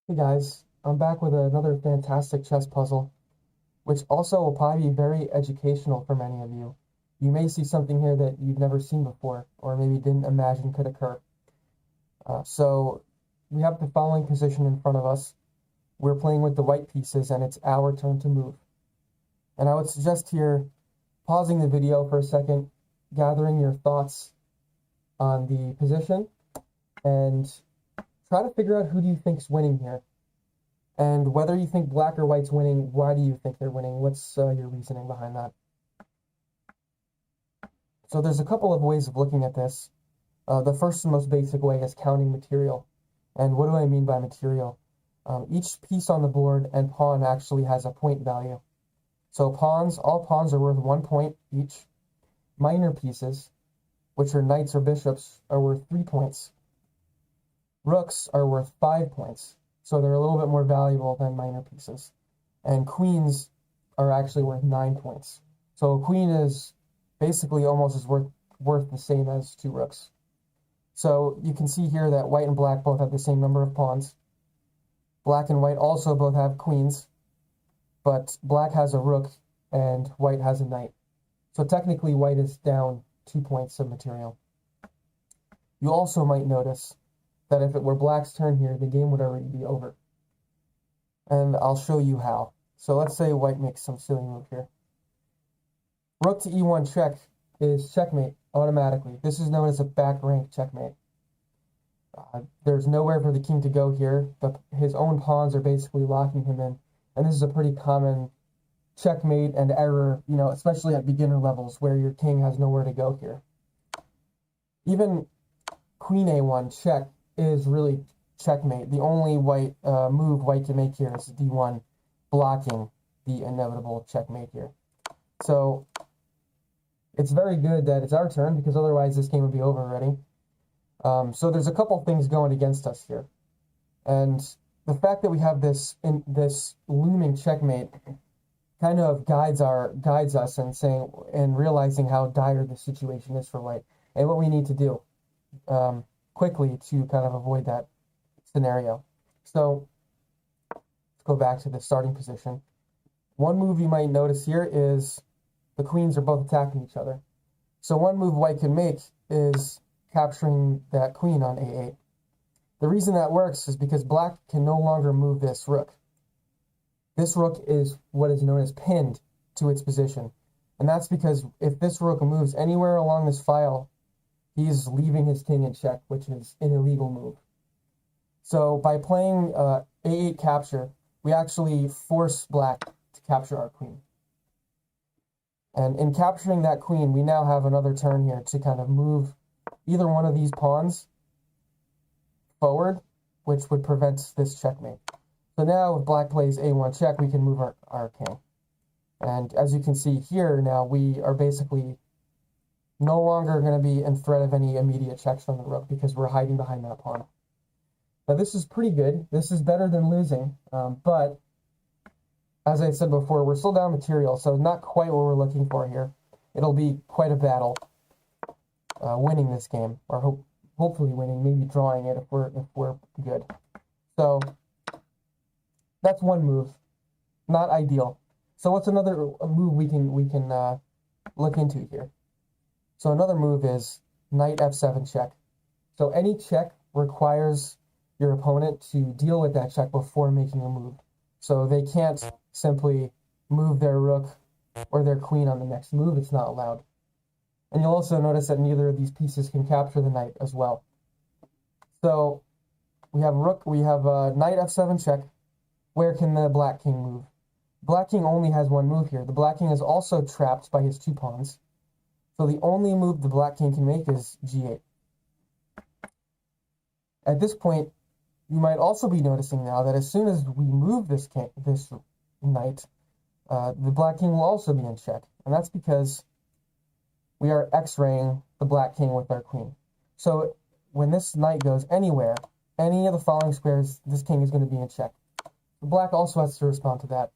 Hey guys, I'm back with another fantastic chess puzzle, which also will probably be very educational for many of you. You may see something here that you've never seen before, or maybe didn't imagine could occur. So we have the following position in front of us. We're playing with the white pieces, and it's our turn to move. And I would suggest here pausing the video for a second, gathering your thoughts on the position, and try to figure out who do you think's winning here. And whether you think black or white's winning, why do you think they're winning? What's your reasoning behind that? So there's a couple of ways of looking at this. The first and most basic way is counting material. And what do I mean by material? Each piece on the board and pawn actually has a point value. So all pawns are worth 1 point each. Minor pieces, which are knights or bishops, are worth 3 points. Rooks are worth 5 points. So they're a little bit more valuable than minor pieces. And queens are actually worth 9 points. So a queen is basically almost as worth the same as 2 rooks. So you can see here that white and black both have the same number of pawns. Black and white also both have queens, but black has a rook and white has a knight. So technically white is down 2 points of material. You also might notice that if it were black's turn here, the game would already be over. And I'll show you how. So let's say white makes some silly move here. Rook to e1 check is checkmate automatically. This is known as a back rank checkmate. There's nowhere for the king to go here. His own pawns are basically locking him in. And this is a pretty common checkmate and error, especially at beginner levels where your king has nowhere to go here. Even queen a1 check is really checkmate. The only move white can make here is d1, blocking the inevitable checkmate here. So it's very good that it's our turn, because otherwise this game would be over already. So there's a couple things going against us here. And the fact that we have this looming checkmate kind of guides us in realizing how dire the situation is for white and what we need to do quickly to kind of avoid that scenario. So let's go back to the starting position. One move you might notice here is the queens are both attacking each other. So one move white can make is capturing that queen on a8. The reason that works is because black can no longer move this rook. This rook is what is known as pinned to its position. And that's because if this rook moves anywhere along this file, he's leaving his king in check, which is an illegal move. So by playing a8 capture, we actually force black to capture our queen. And in capturing that queen, we now have another turn here to kind of move either one of these pawns forward, which would prevent this checkmate. So now if black plays a1 check, we can move our king. And as you can see here now, we are basically no longer going to be in threat of any immediate checks from the rook because we're hiding behind that pawn. Now this is pretty good. This is better than losing, but as I said before, we're still down material, so not quite what we're looking for here. It'll be quite a battle winning this game, or hopefully winning, maybe drawing it if we're good. So that's one move, not ideal. So what's another move we can look into here? So another move is knight f7 check. So any check requires your opponent to deal with that check before making a move. So they can't simply move their rook or their queen on the next move. It's not allowed. And you'll also notice that neither of these pieces can capture the knight as well. So we have knight f7 check. Where can the black king move? Black king only has one move here. The black king is also trapped by his 2 pawns. So the only move the black king can make is g8. At this point, you might also be noticing now that as soon as we move this knight, the black king will also be in check. And that's because we are x-raying the black king with our queen. So when this knight goes anywhere, any of the following squares, this king is going to be in check. The black also has to respond to that.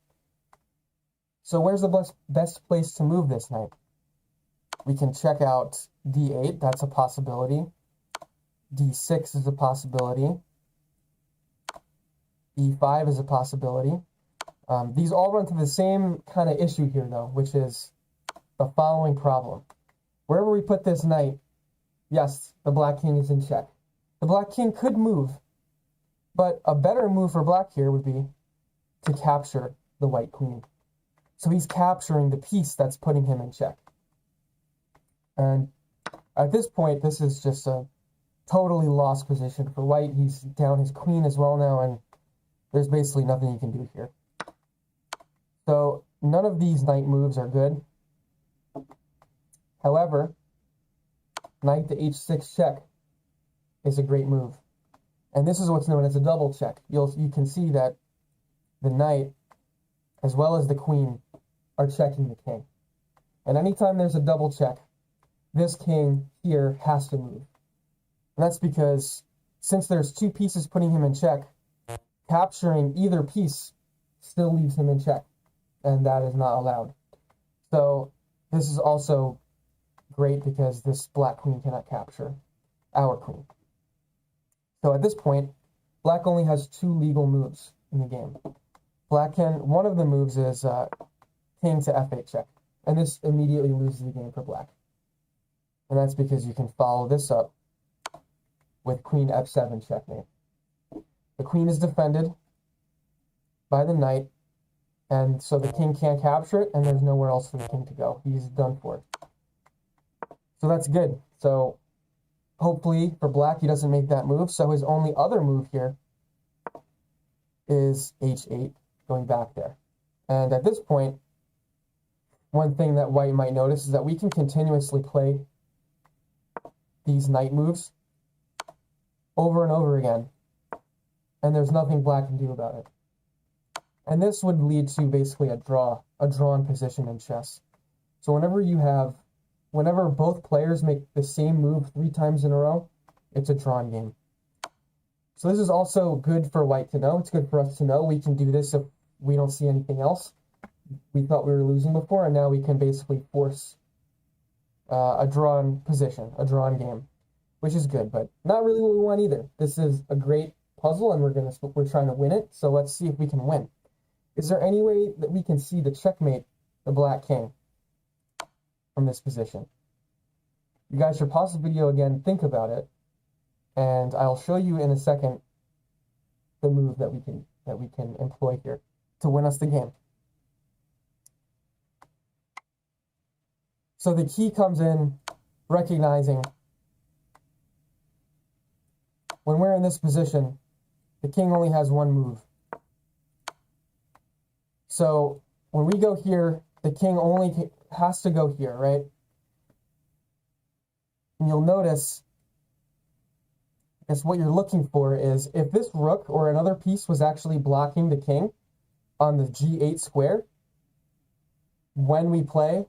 So where's the best place to move this knight? We can check out d8, that's a possibility. d6 is a possibility. e5 is a possibility. These all run through the same kind of issue here, though, which is the following problem. Wherever we put this knight, yes, the black king is in check. The black king could move, but a better move for black here would be to capture the white queen. So he's capturing the piece that's putting him in check. And at this point, this is just a totally lost position for white. He's down his queen as well now, and there's basically nothing you can do here. So none of these knight moves are good. However, knight to h6 check is a great move. And this is what's known as a double check. You can see that the knight, as well as the queen, are checking the king. And anytime there's a double check, this king here has to move. And that's because since there's two pieces putting him in check, capturing either piece still leaves him in check. And that is not allowed. So this is also great because this black queen cannot capture our queen. So at this point, black only has two legal moves in the game. One of the moves is king to f8 check. And this immediately loses the game for black. And that's because you can follow this up with queen f7 checkmate. The queen is defended by the knight, and so the king can't capture it, and there's nowhere else for the king to go. He's done for. So that's good. So hopefully for black, he doesn't make that move. So his only other move here is h8, going back there. And at this point, one thing that white might notice is that we can continuously play these knight moves over and over again, and there's nothing black can do about it. And this would lead to basically a drawn position in chess. So whenever both players make the same move 3 times in a row, it's a drawn game. So this is also good for white to know. It's good for us to know we can do this if we don't see anything else. We thought we were losing before, and now we can basically force a drawn position, a drawn game, which is good, but not really what we want either. This is a great puzzle, and we're trying to win it, so let's see if we can win. Is there any way that we can see the checkmate the black king from this position? You guys should pause the video again, think about it, and I'll show you in a second the move that we can employ here to win us the game. So the key comes in recognizing when we're in this position, the king only has one move. So when we go here, the king only has to go here, right? And you'll notice, I guess what you're looking for is if this rook or another piece was actually blocking the king on the g8 square, when we play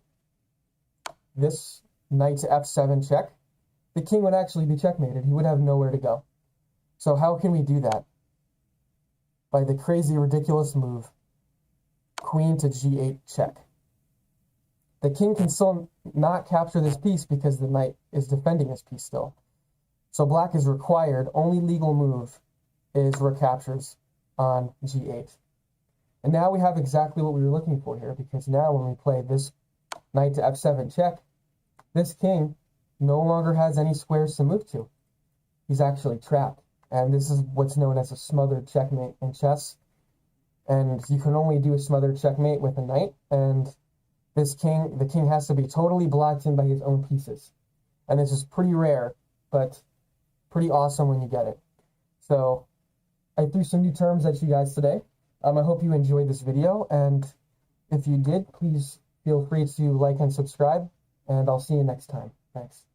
this knight to f7 check, the king would actually be checkmated. He would have nowhere to go. So how can we do that? By the crazy, ridiculous move, queen to g8 check. The king can still not capture this piece because the knight is defending this piece still. So black is required, only legal move is rook captures on g8. And now we have exactly what we were looking for here, because now when we play this knight to f7 check, this king no longer has any squares to move to. He's actually trapped. And this is what's known as a smothered checkmate in chess. And you can only do a smothered checkmate with a knight, and the king has to be totally blocked in by his own pieces. And this is pretty rare, but pretty awesome when you get it. So I threw some new terms at you guys today. I hope you enjoyed this video, and if you did, please feel free to like and subscribe, and I'll see you next time. Thanks.